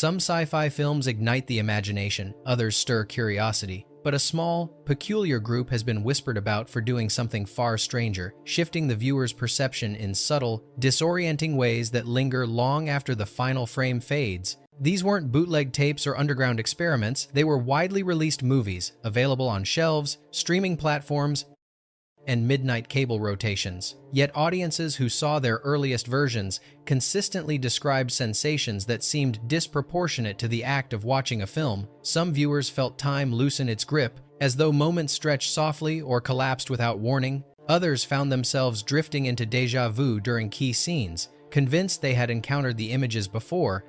Some sci-fi films ignite the imagination, others stir curiosity. But a small, peculiar group has been whispered about for doing something far stranger, shifting the viewer's perception in subtle, disorienting ways that linger long after the final frame fades. These weren't bootleg tapes or underground experiments, they were widely released movies, available on shelves, streaming platforms, and midnight cable rotations. Yet audiences who saw their earliest versions consistently described sensations that seemed disproportionate to the act of watching a film. Some viewers felt time loosen its grip, as though moments stretched softly or collapsed without warning. Others found themselves drifting into déjà vu during key scenes, convinced they had encountered the images before,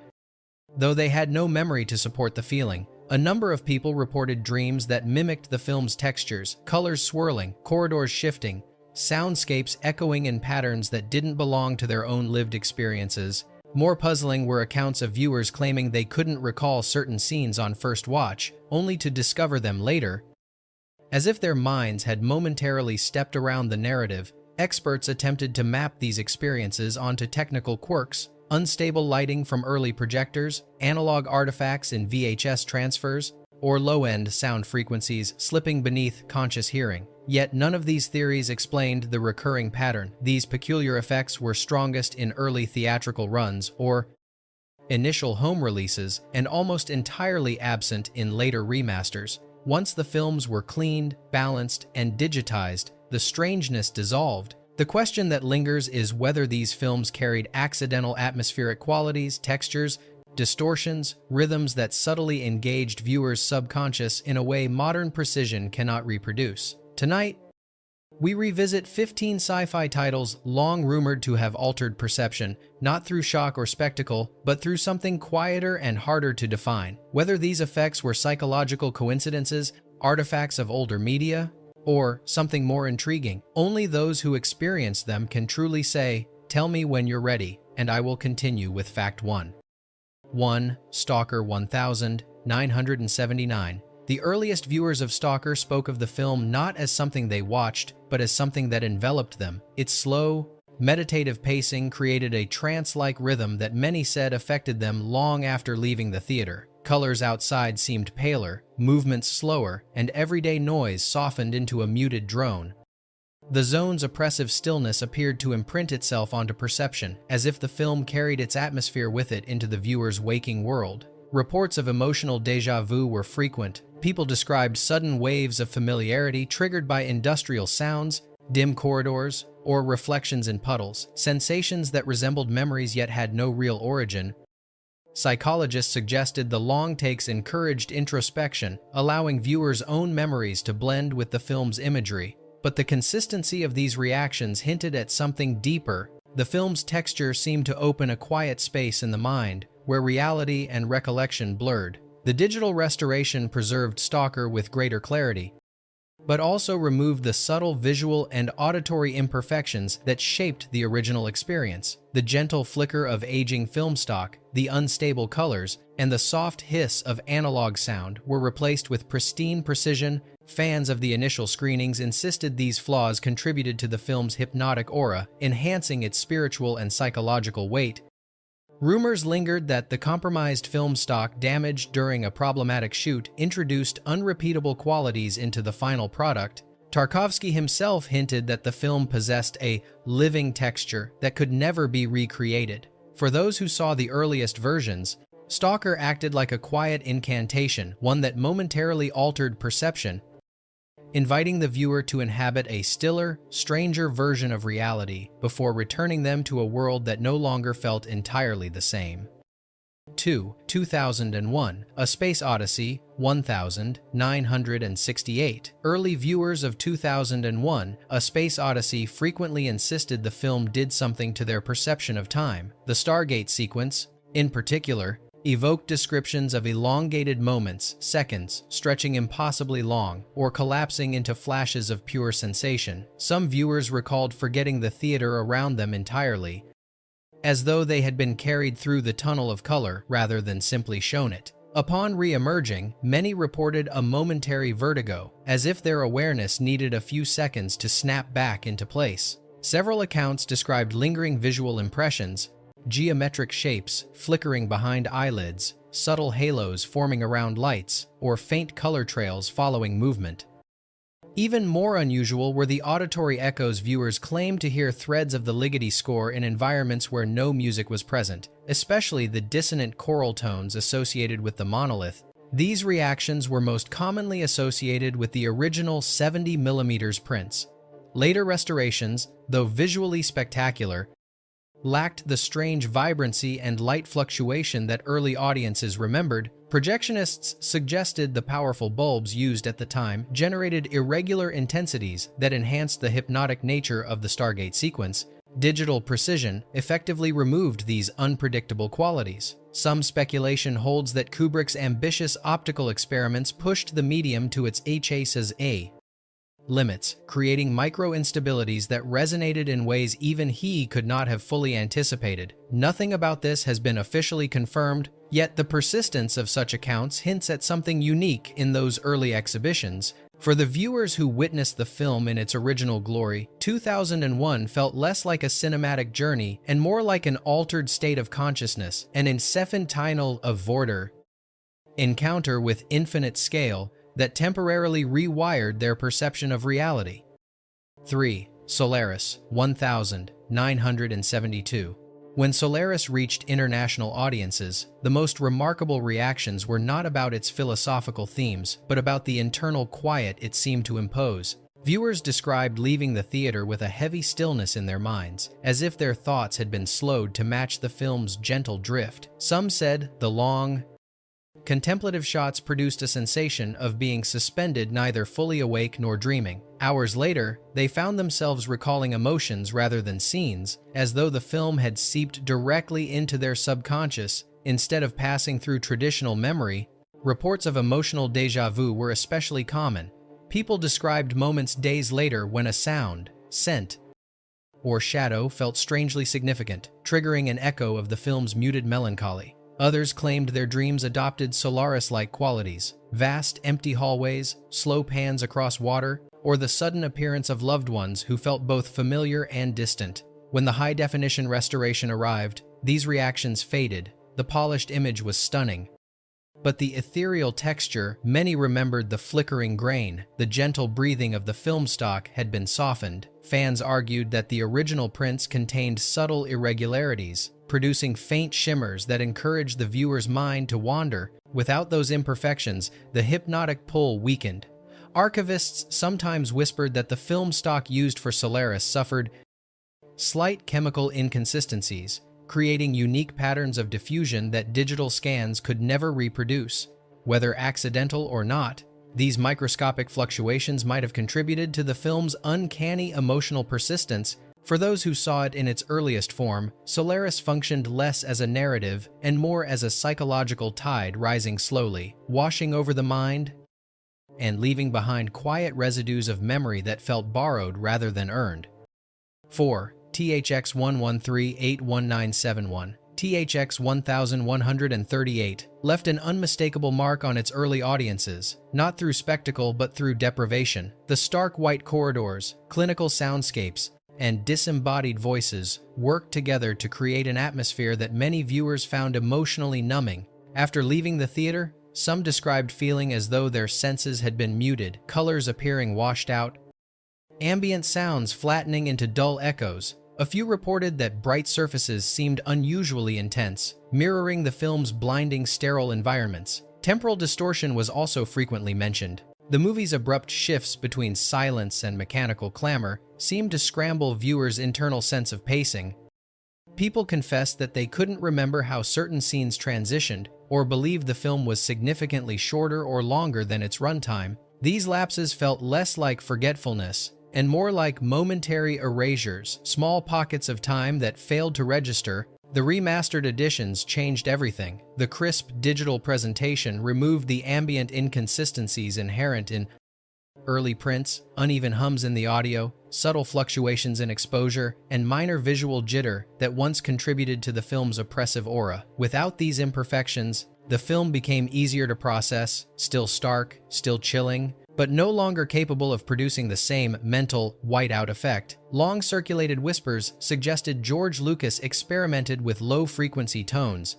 though they had no memory to support the feeling. A number of people reported dreams that mimicked the film's textures, colors swirling, corridors shifting, soundscapes echoing in patterns that didn't belong to their own lived experiences. More puzzling were accounts of viewers claiming they couldn't recall certain scenes on first watch, only to discover them later. As if their minds had momentarily stepped around the narrative, experts attempted to map these experiences onto technical quirks: unstable lighting from early projectors, analog artifacts in VHS transfers, or low-end sound frequencies slipping beneath conscious hearing. Yet none of these theories explained the recurring pattern. These peculiar effects were strongest in early theatrical runs or initial home releases, and almost entirely absent in later remasters. Once the films were cleaned, balanced, and digitized, the strangeness dissolved. The question that lingers is whether these films carried accidental atmospheric qualities, textures, distortions, rhythms that subtly engaged viewers' subconscious in a way modern precision cannot reproduce. Tonight, we revisit 15 sci-fi titles long rumored to have altered perception, not through shock or spectacle, but through something quieter and harder to define. Whether these effects were psychological coincidences, artifacts of older media, or something more intriguing, only those who experienced them can truly say, "Tell me when you're ready, and I will continue with Fact 1. 1. Stalker 1979. The earliest viewers of Stalker spoke of the film not as something they watched, but as something that enveloped them. Its slow, meditative pacing created a trance-like rhythm that many said affected them long after leaving the theater. Colors outside seemed paler, movements slower, and everyday noise softened into a muted drone. The zone's oppressive stillness appeared to imprint itself onto perception, as if the film carried its atmosphere with it into the viewer's waking world. Reports of emotional déjà vu were frequent. People described sudden waves of familiarity triggered by industrial sounds, dim corridors, or reflections in puddles, sensations that resembled memories yet had no real origin. Psychologists suggested the long takes encouraged introspection, allowing viewers' own memories to blend with the film's imagery. But the consistency of these reactions hinted at something deeper. The film's texture seemed to open a quiet space in the mind, where reality and recollection blurred. The digital restoration preserved Stalker with greater clarity, but also removed the subtle visual and auditory imperfections that shaped the original experience. The gentle flicker of aging film stock, the unstable colors, and the soft hiss of analog sound were replaced with pristine precision. Fans of the initial screenings insisted these flaws contributed to the film's hypnotic aura, enhancing its spiritual and psychological weight. Rumors lingered that the compromised film stock damaged during a problematic shoot introduced unrepeatable qualities into the final product. Tarkovsky himself hinted that the film possessed a living texture that could never be recreated. For those who saw the earliest versions, Stalker acted like a quiet incantation, one that momentarily altered perception, inviting the viewer to inhabit a stiller, stranger version of reality before returning them to a world that no longer felt entirely the same. 2. 2001. A Space Odyssey 1968. Early viewers of 2001, A Space Odyssey frequently insisted the film did something to their perception of time. The Stargate sequence, in particular, evoked descriptions of elongated moments, seconds, stretching impossibly long, or collapsing into flashes of pure sensation. Some viewers recalled forgetting the theater around them entirely, as though they had been carried through the tunnel of color rather than simply shown it. Upon re-emerging, many reported a momentary vertigo, as if their awareness needed a few seconds to snap back into place. Several accounts described lingering visual impressions, geometric shapes flickering behind eyelids, subtle halos forming around lights, or faint color trails following movement. Even more unusual were the auditory echoes. Viewers claimed to hear threads of the Ligeti score in environments where no music was present, especially the dissonant choral tones associated with the monolith. These reactions were most commonly associated with the original 70mm prints. Later restorations, though visually spectacular, lacked the strange vibrancy and light fluctuation that early audiences remembered. Projectionists suggested the powerful bulbs used at the time generated irregular intensities that enhanced the hypnotic nature of the Stargate sequence. Digital precision effectively removed these unpredictable qualities. Some speculation holds that Kubrick's ambitious optical experiments pushed the medium to its HASA limits, creating micro-instabilities that resonated in ways even he could not have fully anticipated. Nothing about this has been officially confirmed, yet the persistence of such accounts hints at something unique in those early exhibitions. For the viewers who witnessed the film in its original glory, 2001 felt less like a cinematic journey and more like an altered state of consciousness, an infinitesimal avoider encounter with infinite scale that temporarily rewired their perception of reality. 3. Solaris, 1972. When Solaris reached international audiences, the most remarkable reactions were not about its philosophical themes, but about the internal quiet it seemed to impose. Viewers described leaving the theater with a heavy stillness in their minds, as if their thoughts had been slowed to match the film's gentle drift. Some said the long, contemplative shots produced a sensation of being suspended, neither fully awake nor dreaming. Hours later, they found themselves recalling emotions rather than scenes, as though the film had seeped directly into their subconscious instead of passing through traditional memory. Reports of emotional déjà vu were especially common. People described moments days later when a sound, scent, or shadow felt strangely significant, triggering an echo of the film's muted melancholy. Others claimed their dreams adopted Solaris-like qualities: vast, empty hallways, slow pans across water, or the sudden appearance of loved ones who felt both familiar and distant. When the high-definition restoration arrived, these reactions faded. The polished image was stunning, but the ethereal texture, many remembered the flickering grain, the gentle breathing of the film stock had been softened. Fans argued that the original prints contained subtle irregularities, producing faint shimmers that encouraged the viewer's mind to wander. Without those imperfections, the hypnotic pull weakened. Archivists sometimes whispered that the film stock used for Solaris suffered slight chemical inconsistencies, creating unique patterns of diffusion that digital scans could never reproduce. Whether accidental or not, these microscopic fluctuations might have contributed to the film's uncanny emotional persistence. For those who saw it in its earliest form, Solaris functioned less as a narrative and more as a psychological tide rising slowly, washing over the mind and leaving behind quiet residues of memory that felt borrowed rather than earned. 4. THX 113-81971. THX 1138 left an unmistakable mark on its early audiences, not through spectacle but through deprivation. The stark white corridors, clinical soundscapes, and disembodied voices worked together to create an atmosphere that many viewers found emotionally numbing. After leaving the theater, some described feeling as though their senses had been muted, colors appearing washed out, ambient sounds flattening into dull echoes. A few reported that bright surfaces seemed unusually intense, mirroring the film's blinding, sterile environments. Temporal distortion was also frequently mentioned. The movie's abrupt shifts between silence and mechanical clamor seemed to scramble viewers' internal sense of pacing. People confessed that they couldn't remember how certain scenes transitioned, or believed the film was significantly shorter or longer than its runtime. These lapses felt less like forgetfulness and more like momentary erasures, small pockets of time that failed to register. The remastered editions changed everything. The crisp digital presentation removed the ambient inconsistencies inherent in early prints, uneven hums in the audio, subtle fluctuations in exposure, and minor visual jitter that once contributed to the film's oppressive aura. Without these imperfections, the film became easier to process, still stark, still chilling, but no longer capable of producing the same mental whiteout effect. Long-circulated whispers suggested George Lucas experimented with low-frequency tones,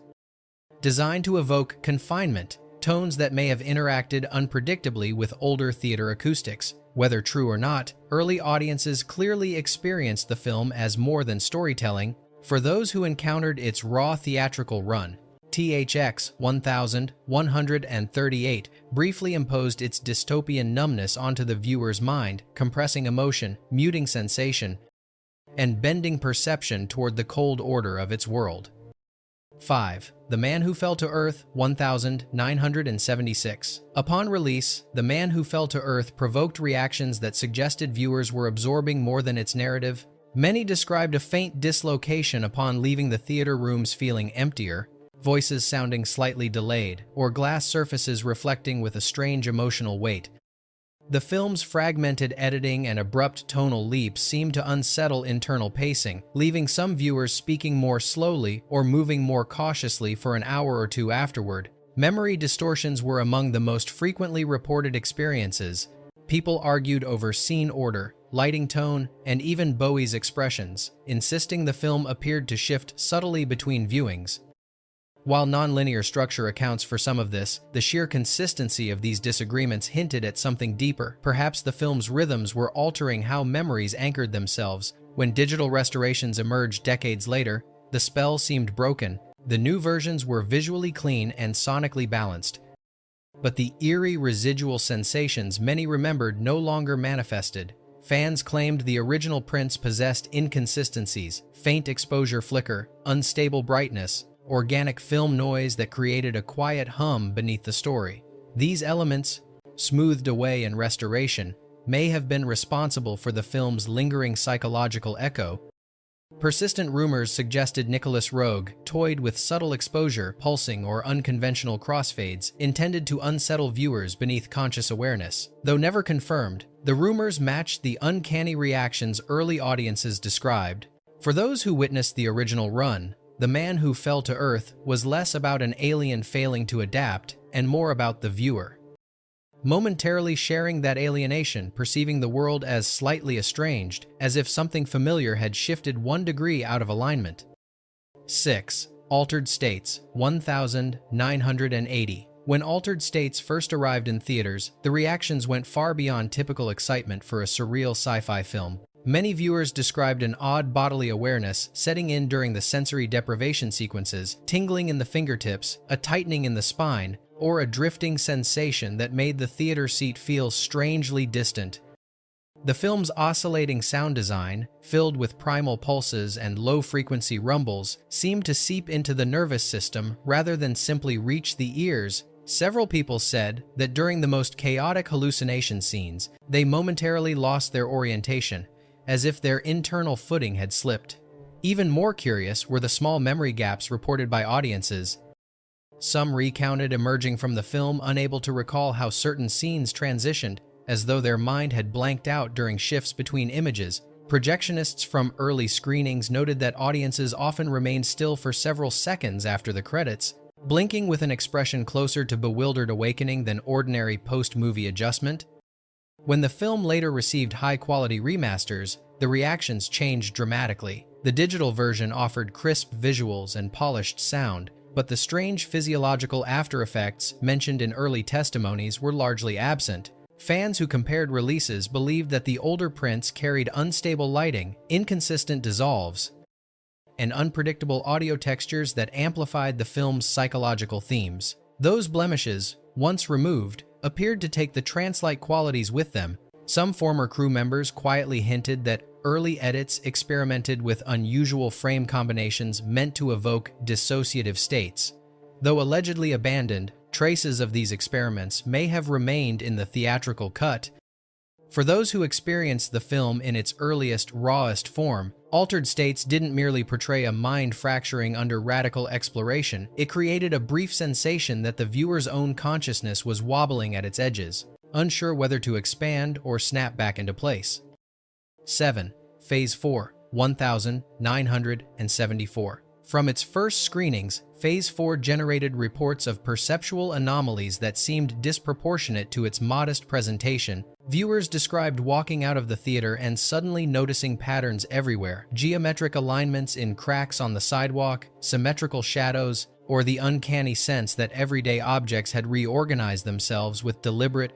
designed to evoke confinement, tones that may have interacted unpredictably with older theater acoustics. Whether true or not, early audiences clearly experienced the film as more than storytelling. For those who encountered its raw theatrical run, THX 1138 briefly imposed its dystopian numbness onto the viewer's mind, compressing emotion, muting sensation, and bending perception toward the cold order of its world. 5. The Man Who Fell to Earth 1976. Upon release, The Man Who Fell to Earth provoked reactions that suggested viewers were absorbing more than its narrative. Many described a faint dislocation upon leaving the theater rooms feeling emptier, voices sounding slightly delayed, or glass surfaces reflecting with a strange emotional weight. The film's fragmented editing and abrupt tonal leaps seemed to unsettle internal pacing, leaving some viewers speaking more slowly or moving more cautiously for an hour or two afterward. Memory distortions were among the most frequently reported experiences. People argued over scene order, lighting tone, and even Bowie's expressions, insisting the film appeared to shift subtly between viewings. While nonlinear structure accounts for some of this, the sheer consistency of these disagreements hinted at something deeper. Perhaps the film's rhythms were altering how memories anchored themselves. When digital restorations emerged decades later, the spell seemed broken. The new versions were visually clean and sonically balanced. But the eerie residual sensations many remembered no longer manifested. Fans claimed the original prints possessed inconsistencies, faint exposure flicker, unstable brightness, organic film noise that created a quiet hum beneath the story. These elements, smoothed away in restoration, may have been responsible for the film's lingering psychological echo. Persistent rumors suggested Nicholas Roeg toyed with subtle exposure, pulsing, or unconventional crossfades intended to unsettle viewers beneath conscious awareness. Though never confirmed, the rumors matched the uncanny reactions early audiences described. For those who witnessed the original run, The Man Who Fell to Earth was less about an alien failing to adapt and more about the viewer momentarily sharing that alienation, perceiving the world as slightly estranged, as if something familiar had shifted 1 degree out of alignment. 6. Altered States 1980. When Altered States first arrived in theaters, the reactions went far beyond typical excitement for a surreal sci-fi film. Many viewers described an odd bodily awareness setting in during the sensory deprivation sequences, tingling in the fingertips, a tightening in the spine, or a drifting sensation that made the theater seat feel strangely distant. The film's oscillating sound design, filled with primal pulses and low-frequency rumbles, seemed to seep into the nervous system rather than simply reach the ears. Several people said that during the most chaotic hallucination scenes, they momentarily lost their orientation, as if their internal footing had slipped. Even more curious were the small memory gaps reported by audiences. Some recounted emerging from the film unable to recall how certain scenes transitioned, as though their mind had blanked out during shifts between images. Projectionists from early screenings noted that audiences often remained still for several seconds after the credits, blinking with an expression closer to bewildered awakening than ordinary post-movie adjustment. When the film later received high-quality remasters, the reactions changed dramatically. The digital version offered crisp visuals and polished sound, but the strange physiological after effects mentioned in early testimonies were largely absent. Fans who compared releases believed that the older prints carried unstable lighting, inconsistent dissolves, and unpredictable audio textures that amplified the film's psychological themes. Those blemishes, once removed, appeared to take the trance-like qualities with them. Some former crew members quietly hinted that early edits experimented with unusual frame combinations meant to evoke dissociative states. Though allegedly abandoned, traces of these experiments may have remained in the theatrical cut. For those who experienced the film in its earliest, rawest form, Altered States didn't merely portray a mind fracturing under radical exploration, it created a brief sensation that the viewer's own consciousness was wobbling at its edges, unsure whether to expand or snap back into place. 7. Phase 4, 1974. From its first screenings, Phase 4 generated reports of perceptual anomalies that seemed disproportionate to its modest presentation. Viewers described walking out of the theater and suddenly noticing patterns everywhere, geometric alignments in cracks on the sidewalk, symmetrical shadows, or the uncanny sense that everyday objects had reorganized themselves with deliberate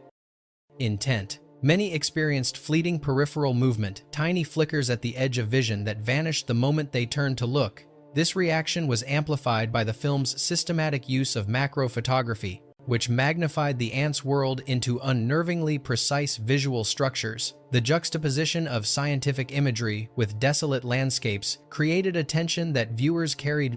intent. Many experienced fleeting peripheral movement, tiny flickers at the edge of vision that vanished the moment they turned to look. This reaction was amplified by the film's systematic use of macro photography, which magnified the ants' world into unnervingly precise visual structures. The juxtaposition of scientific imagery with desolate landscapes created a tension that viewers carried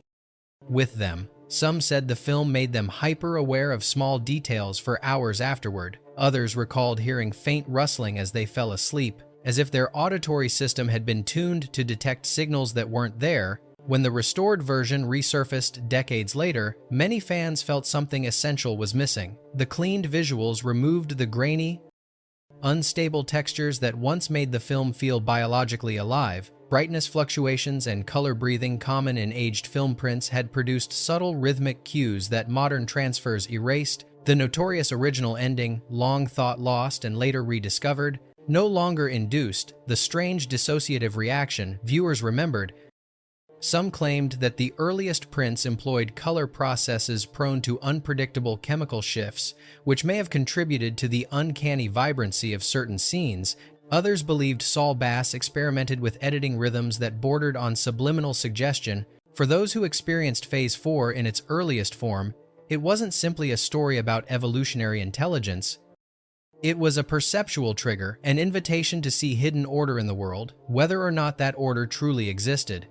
with them. Some said the film made them hyper-aware of small details for hours afterward. Others recalled hearing faint rustling as they fell asleep, as if their auditory system had been tuned to detect signals that weren't there. When the restored version resurfaced decades later, many fans felt something essential was missing. The cleaned visuals removed the grainy, unstable textures that once made the film feel biologically alive. Brightness fluctuations and color breathing common in aged film prints had produced subtle rhythmic cues that modern transfers erased. The notorious original ending, long thought lost and later rediscovered, no longer induced the strange dissociative reaction viewers remembered. Some claimed that the earliest prints employed color processes prone to unpredictable chemical shifts, which may have contributed to the uncanny vibrancy of certain scenes. Others believed Saul Bass experimented with editing rhythms that bordered on subliminal suggestion. For those who experienced Phase 4 in its earliest form, it wasn't simply a story about evolutionary intelligence. It was a perceptual trigger, an invitation to see hidden order in the world, whether or not that order truly existed.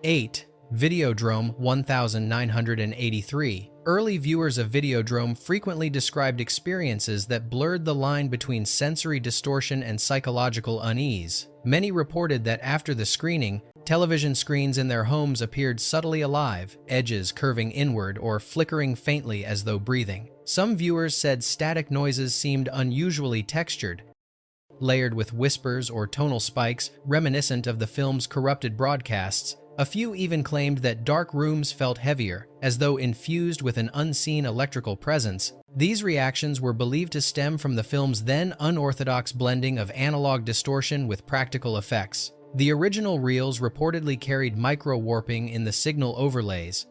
8. Videodrome 1983. Early viewers of Videodrome frequently described experiences that blurred the line between sensory distortion and psychological unease. Many reported that after the screening, television screens in their homes appeared subtly alive, edges curving inward or flickering faintly as though breathing. Some viewers said static noises seemed unusually textured, layered with whispers or tonal spikes reminiscent of the film's corrupted broadcasts. A few even claimed that dark rooms felt heavier, as though infused with an unseen electrical presence. These reactions were believed to stem from the film's then unorthodox blending of analog distortion with practical effects. The original reels reportedly carried micro-warping in the signal overlays,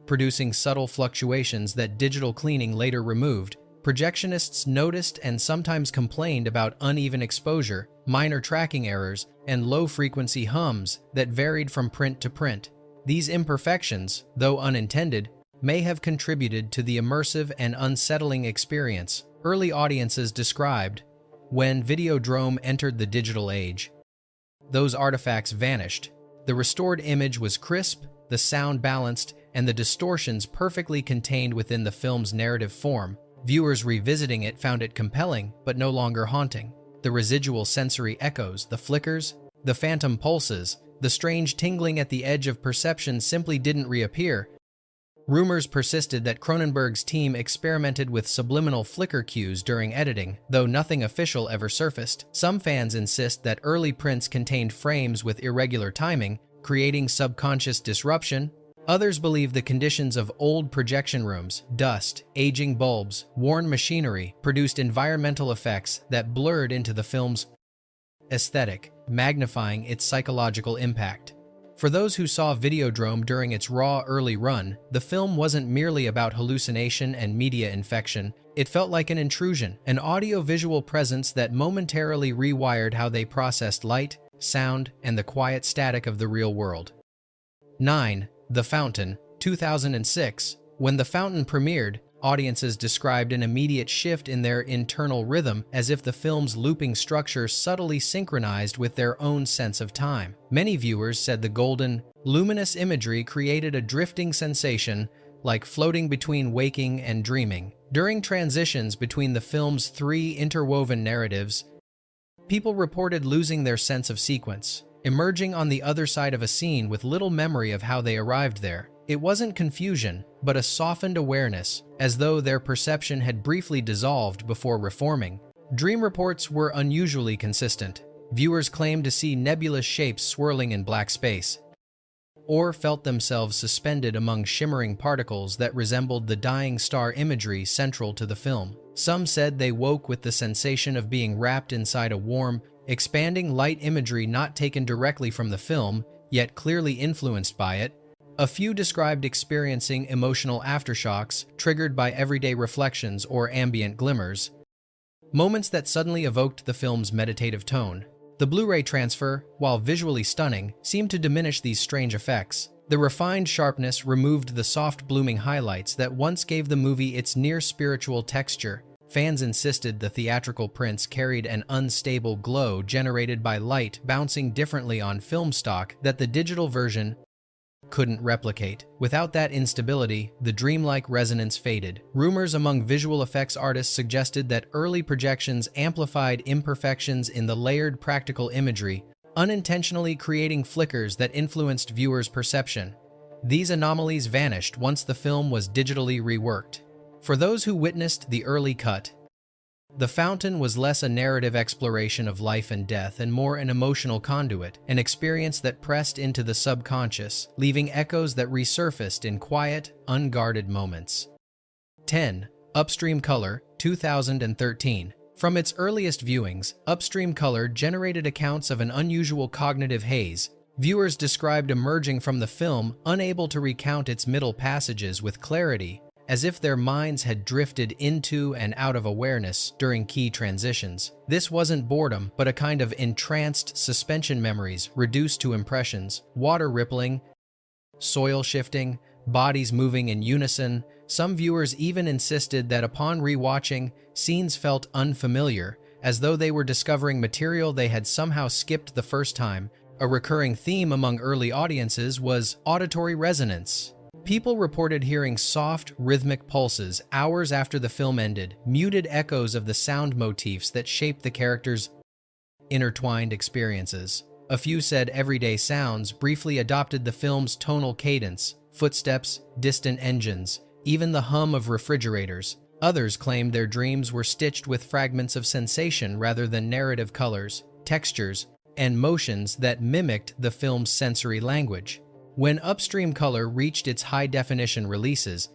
producing subtle fluctuations that digital cleaning later removed. Projectionists noticed and sometimes complained about uneven exposure, minor tracking errors, and low-frequency hums that varied from print to print. These imperfections, though unintended, may have contributed to the immersive and unsettling experience early audiences described. When Videodrome entered the digital age, those artifacts vanished. The restored image was crisp, the sound balanced, and the distortions perfectly contained within the film's narrative form. Viewers revisiting it found it compelling, but no longer haunting. The residual sensory echoes, the flickers, the phantom pulses, the strange tingling at the edge of perception simply didn't reappear. Rumors persisted that Cronenberg's team experimented with subliminal flicker cues during editing, though nothing official ever surfaced. Some fans insist that early prints contained frames with irregular timing, creating subconscious disruption. Others believe the conditions of old projection rooms, dust, aging bulbs, worn machinery produced environmental effects that blurred into the film's aesthetic, magnifying its psychological impact. For those who saw Videodrome during its raw early run, the film wasn't merely about hallucination and media infection. It felt like an intrusion, an audio-visual presence that momentarily rewired how they processed light, sound, and the quiet static of the real world. 9. The Fountain, 2006. When The Fountain premiered, audiences described an immediate shift in their internal rhythm, as if the film's looping structure subtly synchronized with their own sense of time. Many viewers said the golden, luminous imagery created a drifting sensation, like floating between waking and dreaming. During transitions between the film's three interwoven narratives, people reported losing their sense of sequence, emerging on the other side of a scene with little memory of how they arrived there. It wasn't confusion, but a softened awareness, as though their perception had briefly dissolved before reforming. Dream reports were unusually consistent. Viewers claimed to see nebulous shapes swirling in black space, or felt themselves suspended among shimmering particles that resembled the dying star imagery central to the film. Some said they woke with the sensation of being wrapped inside a warm, expanding light imagery not taken directly from the film, yet clearly influenced by it. A few described experiencing emotional aftershocks triggered by everyday reflections or ambient glimmers, moments that suddenly evoked the film's meditative tone. The Blu-ray transfer, while visually stunning, seemed to diminish these strange effects. The refined sharpness removed the soft blooming highlights that once gave the movie its near-spiritual texture. Fans insisted the theatrical prints carried an unstable glow generated by light bouncing differently on film stock that the digital version couldn't replicate. Without that instability, the dreamlike resonance faded. Rumors among visual effects artists suggested that early projections amplified imperfections in the layered practical imagery, unintentionally creating flickers that influenced viewers' perception. These anomalies vanished once the film was digitally reworked. For those who witnessed the early cut, The Fountain was less a narrative exploration of life and death and more an emotional conduit, an experience that pressed into the subconscious, leaving echoes that resurfaced in quiet, unguarded moments. 10. Upstream Color, 2013. From its earliest viewings, Upstream Color generated accounts of an unusual cognitive haze. Viewers described emerging from the film unable to recount its middle passages with clarity, as if their minds had drifted into and out of awareness during key transitions. This wasn't boredom, but a kind of entranced suspension memories reduced to impressions, water rippling, soil shifting, bodies moving in unison. Some viewers even insisted that upon rewatching, scenes felt unfamiliar, as though they were discovering material they had somehow skipped the first time. A recurring theme among early audiences was auditory resonance. People reported hearing soft, rhythmic pulses hours after the film ended, muted echoes of the sound motifs that shaped the characters' intertwined experiences. A few said everyday sounds briefly adopted the film's tonal cadence, footsteps, distant engines, even the hum of refrigerators. Others claimed their dreams were stitched with fragments of sensation rather than narrative colors, textures, and motions that mimicked the film's sensory language. When Upstream Color reached its high-definition releases,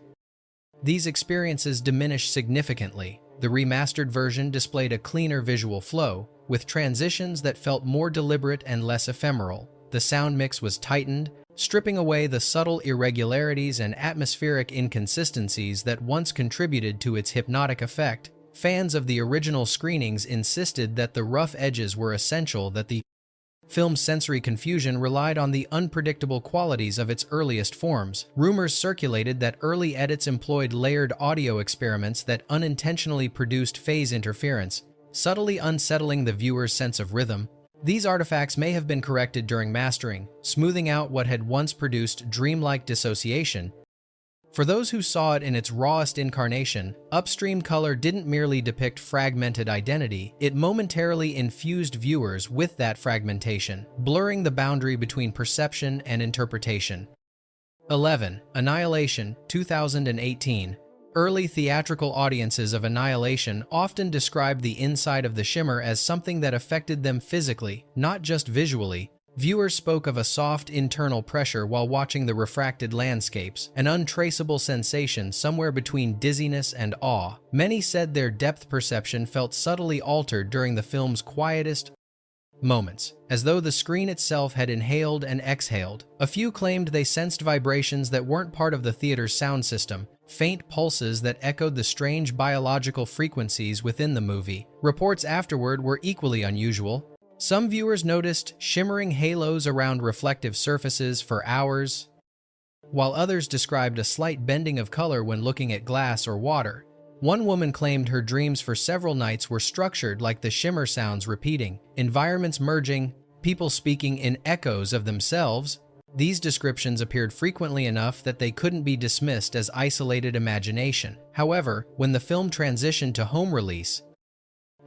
these experiences diminished significantly. The remastered version displayed a cleaner visual flow, with transitions that felt more deliberate and less ephemeral. The sound mix was tightened, stripping away the subtle irregularities and atmospheric inconsistencies that once contributed to its hypnotic effect. Fans of the original screenings insisted that the rough edges were essential, that the film's sensory confusion relied on the unpredictable qualities of its earliest forms. Rumors circulated that early edits employed layered audio experiments that unintentionally produced phase interference, subtly unsettling the viewer's sense of rhythm. These artifacts may have been corrected during mastering, smoothing out what had once produced dreamlike dissociation. For those who saw it in its rawest incarnation, Upstream Color didn't merely depict fragmented identity, it momentarily infused viewers with that fragmentation, blurring the boundary between perception and interpretation. 11. Annihilation, 2018. Early theatrical audiences of Annihilation often described the inside of the shimmer as something that affected them physically, not just visually. Viewers spoke of a soft internal pressure while watching the refracted landscapes, an untraceable sensation somewhere between dizziness and awe. Many said their depth perception felt subtly altered during the film's quietest moments, as though the screen itself had inhaled and exhaled. A few claimed they sensed vibrations that weren't part of the theater's sound system, faint pulses that echoed the strange biological frequencies within the movie. Reports afterward were equally unusual. Some viewers noticed shimmering halos around reflective surfaces for hours, while others described a slight bending of color when looking at glass or water. One woman claimed her dreams for several nights were structured like the shimmer sounds repeating, environments merging, people speaking in echoes of themselves. These descriptions appeared frequently enough that they couldn't be dismissed as isolated imagination. However, when the film transitioned to home release,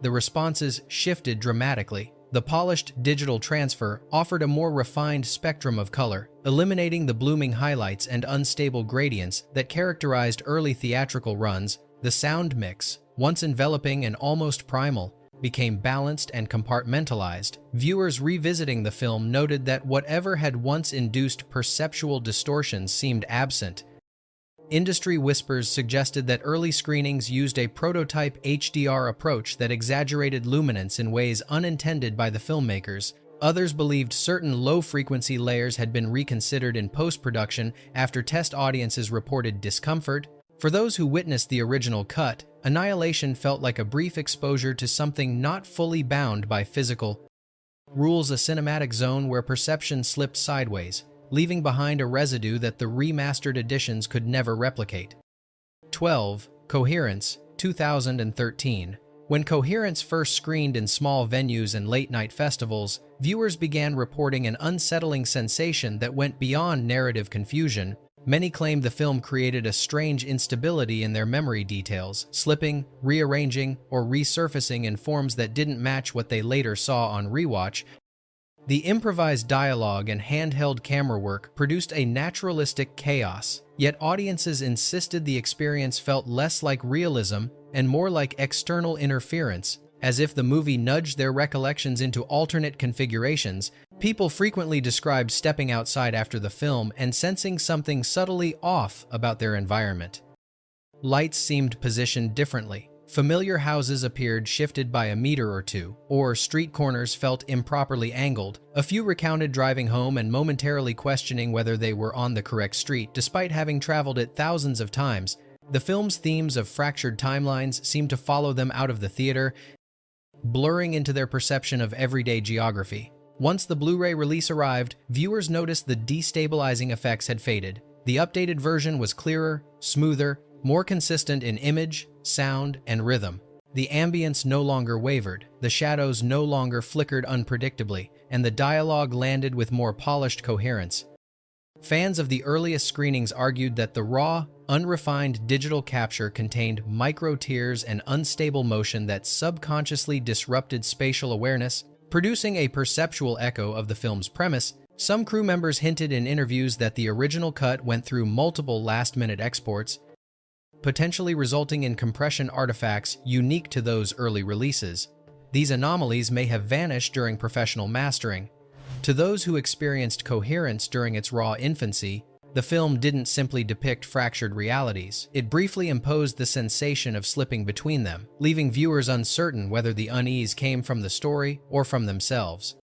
the responses shifted dramatically. The polished digital transfer offered a more refined spectrum of color, eliminating the blooming highlights and unstable gradients that characterized early theatrical runs. The sound mix, once enveloping and almost primal, became balanced and compartmentalized. Viewers revisiting the film noted that whatever had once induced perceptual distortions seemed absent. Industry whispers suggested that early screenings used a prototype HDR approach that exaggerated luminance in ways unintended by the filmmakers. Others believed certain low-frequency layers had been reconsidered in post-production after test audiences reported discomfort. For those who witnessed the original cut, Annihilation felt like a brief exposure to something not fully bound by physical rules, a cinematic zone where perception slipped sideways, leaving behind a residue that the remastered editions could never replicate. 12. Coherence, 2013. When Coherence first screened in small venues and late-night festivals, viewers began reporting an unsettling sensation that went beyond narrative confusion. Many claimed the film created a strange instability in their memory details, slipping, rearranging, or resurfacing in forms that didn't match what they later saw on rewatch. The improvised dialogue and handheld camera work produced a naturalistic chaos, yet audiences insisted the experience felt less like realism and more like external interference, as if the movie nudged their recollections into alternate configurations. People frequently described stepping outside after the film and sensing something subtly off about their environment. Lights seemed positioned differently. Familiar houses appeared shifted by a meter or two, or street corners felt improperly angled. A few recounted driving home and momentarily questioning whether they were on the correct street, despite having traveled it thousands of times. The film's themes of fractured timelines seemed to follow them out of the theater, blurring into their perception of everyday geography. Once the Blu-ray release arrived, viewers noticed the destabilizing effects had faded. The updated version was clearer, smoother, more consistent in image, sound, and rhythm. The ambience no longer wavered, the shadows no longer flickered unpredictably, and the dialogue landed with more polished coherence. Fans of the earliest screenings argued that the raw, unrefined digital capture contained micro-tears and unstable motion that subconsciously disrupted spatial awareness, producing a perceptual echo of the film's premise. Some crew members hinted in interviews that the original cut went through multiple last-minute exports, potentially resulting in compression artifacts unique to those early releases. These anomalies may have vanished during professional mastering. To those who experienced Coherence during its raw infancy, the film didn't simply depict fractured realities. It briefly imposed the sensation of slipping between them, leaving viewers uncertain whether the unease came from the story or from themselves.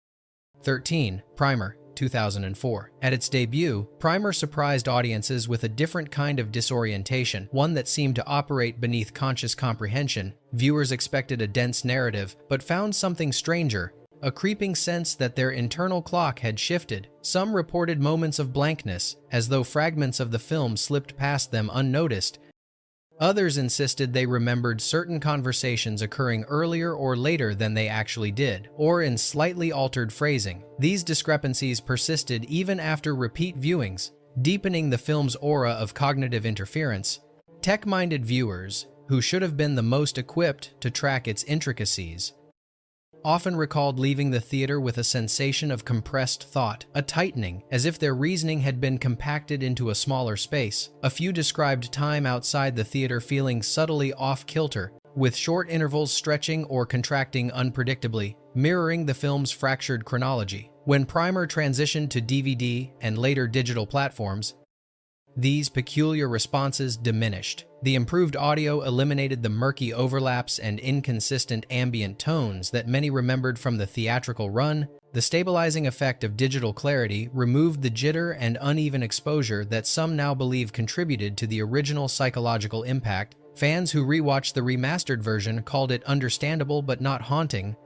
13. Primer, 2004. At its debut, Primer surprised audiences with a different kind of disorientation, one that seemed to operate beneath conscious comprehension. Viewers expected a dense narrative, but found something stranger, a creeping sense that their internal clock had shifted. Some reported moments of blankness, as though fragments of the film slipped past them unnoticed. Others insisted they remembered certain conversations occurring earlier or later than they actually did, or in slightly altered phrasing. These discrepancies persisted even after repeat viewings, deepening the film's aura of cognitive interference. Tech-minded viewers, who should have been the most equipped to track its intricacies, often recalled leaving the theater with a sensation of compressed thought, a tightening, as if their reasoning had been compacted into a smaller space. A few described time outside the theater feeling subtly off-kilter, with short intervals stretching or contracting unpredictably, mirroring the film's fractured chronology. When Primer transitioned to DVD and later digital platforms, these peculiar responses diminished. The improved audio eliminated the murky overlaps and inconsistent ambient tones that many remembered from the theatrical run. The stabilizing effect of digital clarity removed the jitter and uneven exposure that some now believe contributed to the original psychological impact. Fans who rewatched the remastered version called it understandable but not haunting.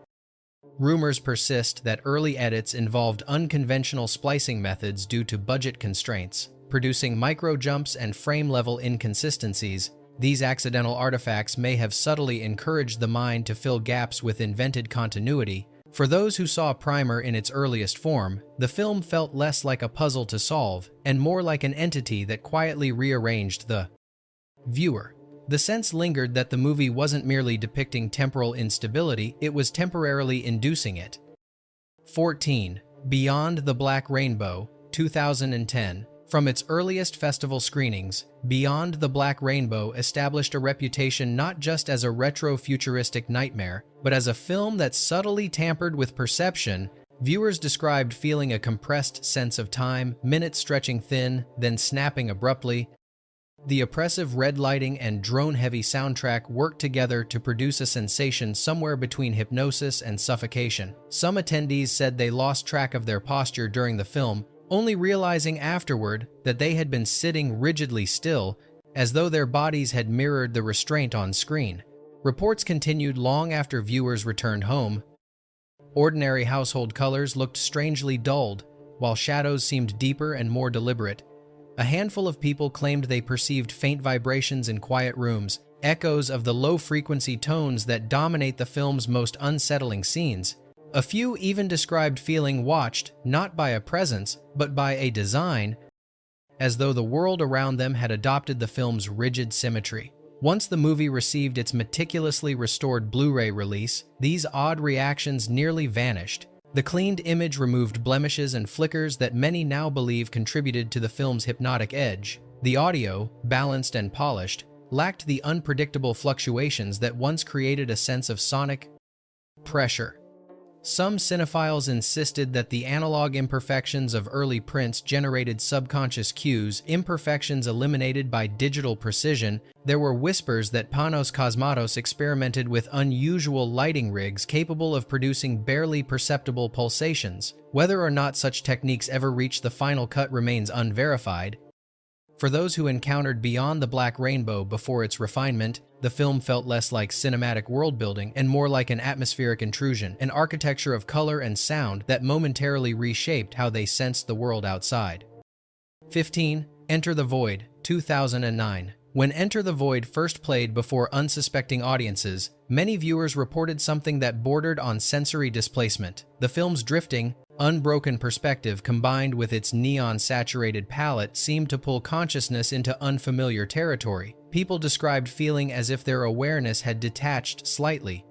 Rumors persist that early edits involved unconventional splicing methods due to budget constraints, producing micro-jumps and frame-level inconsistencies. These accidental artifacts may have subtly encouraged the mind to fill gaps with invented continuity. For those who saw Primer in its earliest form, the film felt less like a puzzle to solve and more like an entity that quietly rearranged the viewer. The sense lingered that the movie wasn't merely depicting temporal instability, it was temporarily inducing it. 14. Beyond the Black Rainbow, 2010. From its earliest festival screenings, Beyond the Black Rainbow established a reputation not just as a retro-futuristic nightmare, but as a film that subtly tampered with perception. Viewers described feeling a compressed sense of time, minutes stretching thin, then snapping abruptly. The oppressive red lighting and drone-heavy soundtrack worked together to produce a sensation somewhere between hypnosis and suffocation. Some attendees said they lost track of their posture during the film, only realizing afterward that they had been sitting rigidly still, as though their bodies had mirrored the restraint on screen. Reports continued long after viewers returned home. Ordinary household colors looked strangely dulled, while shadows seemed deeper and more deliberate. A handful of people claimed they perceived faint vibrations in quiet rooms, echoes of the low-frequency tones that dominate the film's most unsettling scenes. A few even described feeling watched, not by a presence, but by a design, as though the world around them had adopted the film's rigid symmetry. Once the movie received its meticulously restored Blu-ray release, these odd reactions nearly vanished. The cleaned image removed blemishes and flickers that many now believe contributed to the film's hypnotic edge. The audio, balanced and polished, lacked the unpredictable fluctuations that once created a sense of sonic pressure. Some cinephiles insisted that the analog imperfections of early prints generated subconscious cues, imperfections eliminated by digital precision. There were whispers that Panos Cosmatos experimented with unusual lighting rigs capable of producing barely perceptible pulsations. Whether or not such techniques ever reached the final cut remains unverified. For those who encountered Beyond the Black Rainbow before its refinement, the film felt less like cinematic world-building and more like an atmospheric intrusion, an architecture of color and sound that momentarily reshaped how they sensed the world outside. 15. Enter the Void, 2009. When Enter the Void first played before unsuspecting audiences, many viewers reported something that bordered on sensory displacement. The film's drifting, unbroken perspective combined with its neon-saturated palette seemed to pull consciousness into unfamiliar territory. People described feeling as if their awareness had detached slightly,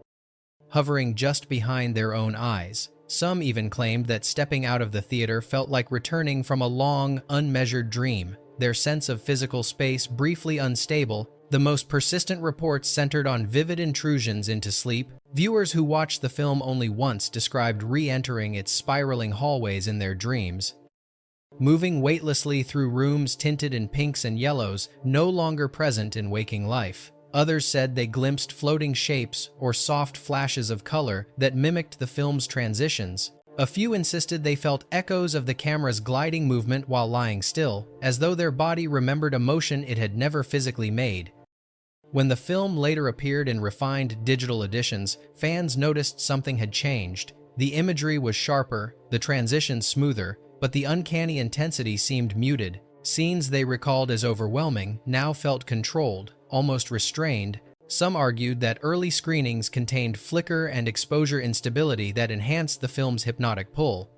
hovering just behind their own eyes. Some even claimed that stepping out of the theater felt like returning from a long, unmeasured dream, their sense of physical space briefly unstable. The most persistent reports centered on vivid intrusions into sleep. Viewers who watched the film only once described re-entering its spiraling hallways in their dreams, moving weightlessly through rooms tinted in pinks and yellows, no longer present in waking life. Others said they glimpsed floating shapes or soft flashes of color that mimicked the film's transitions. A few insisted they felt echoes of the camera's gliding movement while lying still, as though their body remembered a motion it had never physically made. When the film later appeared in refined digital editions, fans noticed something had changed. The imagery was sharper, the transitions smoother, but the uncanny intensity seemed muted. Scenes they recalled as overwhelming now felt controlled, almost restrained. Some argued that early screenings contained flicker and exposure instability that enhanced the film's hypnotic pull.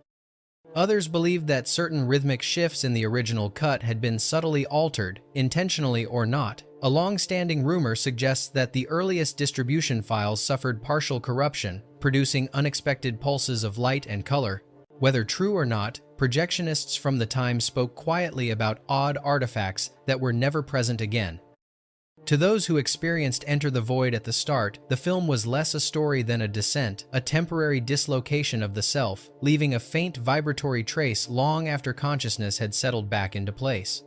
Others believed that certain rhythmic shifts in the original cut had been subtly altered, intentionally or not. A long-standing rumor suggests that the earliest distribution files suffered partial corruption, producing unexpected pulses of light and color. Whether true or not, projectionists from the time spoke quietly about odd artifacts that were never present again. To those who experienced Enter the Void at the start, the film was less a story than a descent, a temporary dislocation of the self, leaving a faint vibratory trace long after consciousness had settled back into place.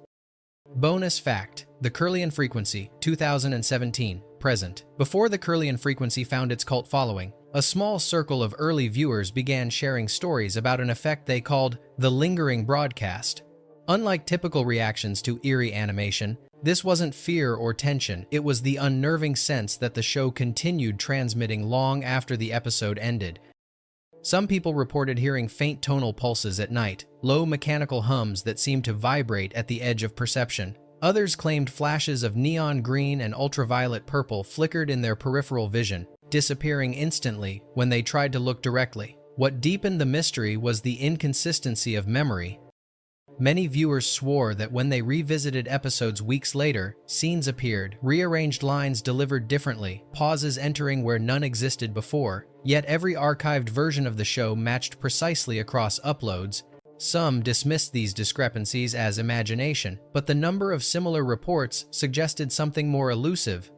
Bonus fact: the Kirlian frequency, 2017, present. Before the Kirlian frequency found its cult following, a small circle of early viewers began sharing stories about an effect they called the lingering broadcast. Unlike typical reactions to eerie animation, this wasn't fear or tension, it was the unnerving sense that the show continued transmitting long after the episode ended. Some people reported hearing faint tonal pulses at night, low mechanical hums that seemed to vibrate at the edge of perception. Others claimed flashes of neon green and ultraviolet purple flickered in their peripheral vision, disappearing instantly when they tried to look directly. What deepened the mystery was the inconsistency of memory. Many viewers swore that when they revisited episodes weeks later, scenes appeared, rearranged lines delivered differently, pauses entering where none existed before. Yet every archived version of the show matched precisely across uploads. Some dismissed these discrepancies as imagination, but the number of similar reports suggested something more elusive.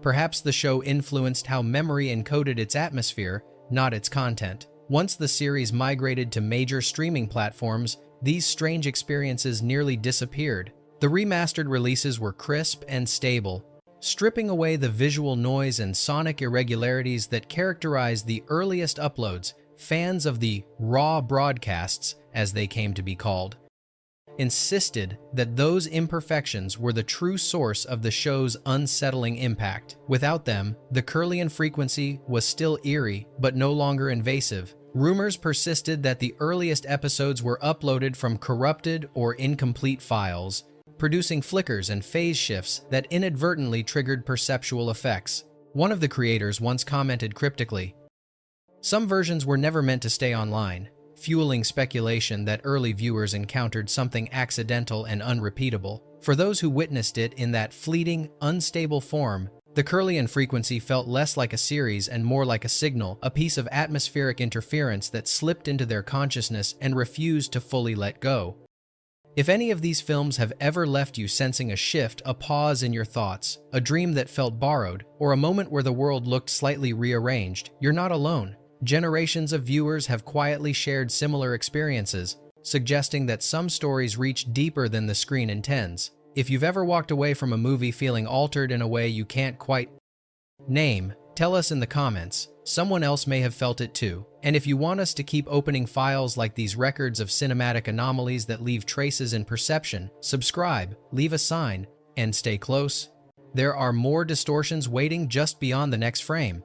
Perhaps the show influenced how memory encoded its atmosphere, not its content. Once the series migrated to major streaming platforms, these strange experiences nearly disappeared. The remastered releases were crisp and stable, stripping away the visual noise and sonic irregularities that characterized the earliest uploads. Fans of the raw broadcasts, as they came to be called, insisted that those imperfections were the true source of the show's unsettling impact. Without them, the Kirlian frequency was still eerie but no longer invasive. Rumors persisted that the earliest episodes were uploaded from corrupted or incomplete files, producing flickers and phase shifts that inadvertently triggered perceptual effects. One of the creators once commented cryptically, "Some versions were never meant to stay online," fueling speculation that early viewers encountered something accidental and unrepeatable. For those who witnessed it in that fleeting, unstable form, the Kirlian frequency felt less like a series and more like a signal, a piece of atmospheric interference that slipped into their consciousness and refused to fully let go. If any of these films have ever left you sensing a shift, a pause in your thoughts, a dream that felt borrowed, or a moment where the world looked slightly rearranged, you're not alone. Generations of viewers have quietly shared similar experiences, suggesting that some stories reach deeper than the screen intends. If you've ever walked away from a movie feeling altered in a way you can't quite name, tell us in the comments. Someone else may have felt it too. And if you want us to keep opening files like these records of cinematic anomalies that leave traces in perception, subscribe, leave a sign, and stay close. There are more distortions waiting just beyond the next frame.